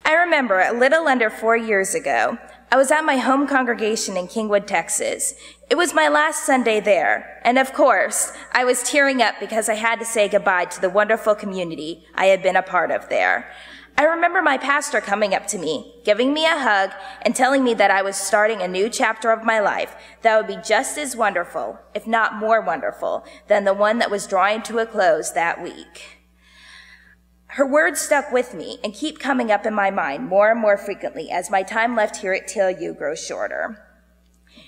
I remember a little under 4 years ago, I was at my home congregation in Kingwood, Texas. It was my last Sunday there, and of course, I was tearing up because I had to say goodbye to the wonderful community I had been a part of there. I remember my pastor coming up to me, giving me a hug, and telling me that I was starting a new chapter of my life that would be just as wonderful, if not more wonderful, than the one that was drawing to a close that week. Her words stuck with me and keep coming up in my mind more and more frequently as my time left here at TLU grows shorter.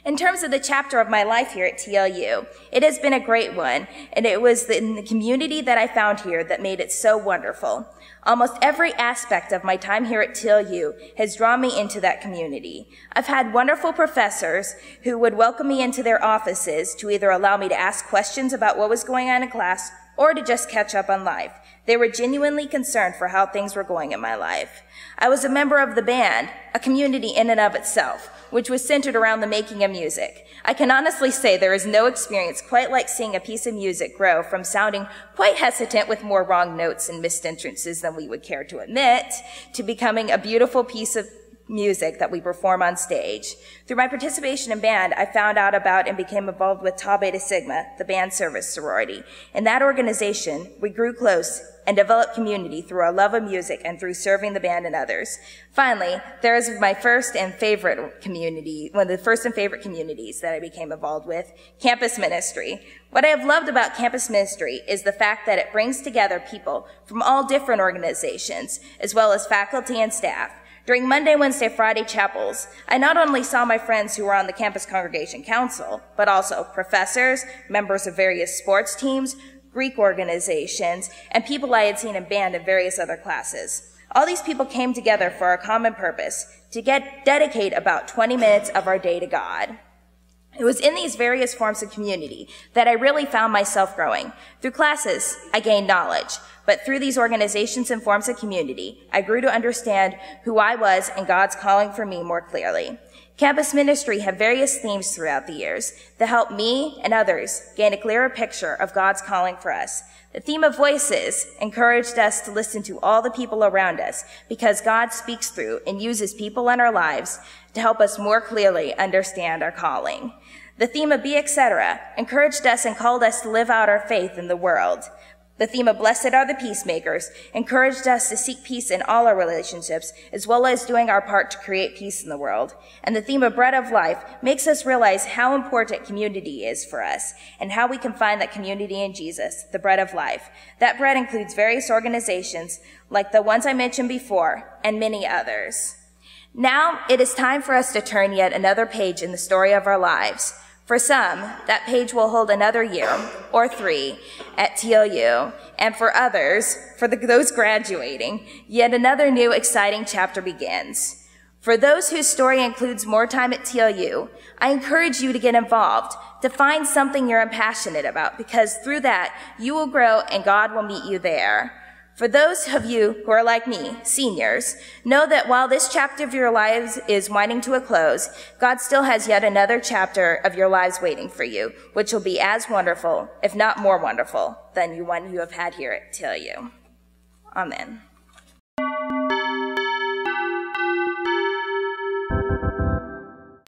In terms of the chapter of my life here at TLU, it has been a great one, and it was in the community that I found here that made it so wonderful. Almost every aspect of my time here at TLU has drawn me into that community. I've had wonderful professors who would welcome me into their offices to either allow me to ask questions about what was going on in class or to just catch up on life. They were genuinely concerned for how things were going in my life. I was a member of the band, a community in and of itself, which was centered around the making of music. I can honestly say there is no experience quite like seeing a piece of music grow from sounding quite hesitant with more wrong notes and missed entrances than we would care to admit, to becoming a beautiful piece of music that we perform on stage. Through my participation in band, I found out about and became involved with Tau Beta Sigma, the band service sorority. In that organization, we grew close and developed community through our love of music and through serving the band and others. Finally, there is my first and favorite community, one of the first and favorite communities that I became involved with, campus ministry. What I have loved about campus ministry is the fact that it brings together people from all different organizations, as well as faculty and staff. During Monday, Wednesday, Friday chapels, I not only saw my friends who were on the campus congregation council, but also professors, members of various sports teams, Greek organizations, and people I had seen in band and various other classes. All these people came together for a common purpose, to dedicate about 20 minutes of our day to God. It was in these various forms of community that I really found myself growing. Through classes, I gained knowledge, but through these organizations and forms of community, I grew to understand who I was and God's calling for me more clearly. Campus ministry had various themes throughout the years that helped me and others gain a clearer picture of God's calling for us. The theme of voices encouraged us to listen to all the people around us because God speaks through and uses people in our lives to help us more clearly understand our calling. The theme of Be Etc. encouraged us and called us to live out our faith in the world. The theme of Blessed are the Peacemakers encouraged us to seek peace in all our relationships, as well as doing our part to create peace in the world. And the theme of Bread of Life makes us realize how important community is for us, and how we can find that community in Jesus, the bread of life. That bread includes various organizations, like the ones I mentioned before, and many others. Now, it is time for us to turn yet another page in the story of our lives. For some, that page will hold another year, or 3, at TLU, and for others, for those graduating, yet another new exciting chapter begins. For those whose story includes more time at TLU, I encourage you to get involved, to find something you're passionate about, because through that, you will grow and God will meet you there. For those of you who are like me, seniors, know that while this chapter of your lives is winding to a close, God still has yet another chapter of your lives waiting for you, which will be as wonderful, if not more wonderful, than the one you have had here at TLU. Amen.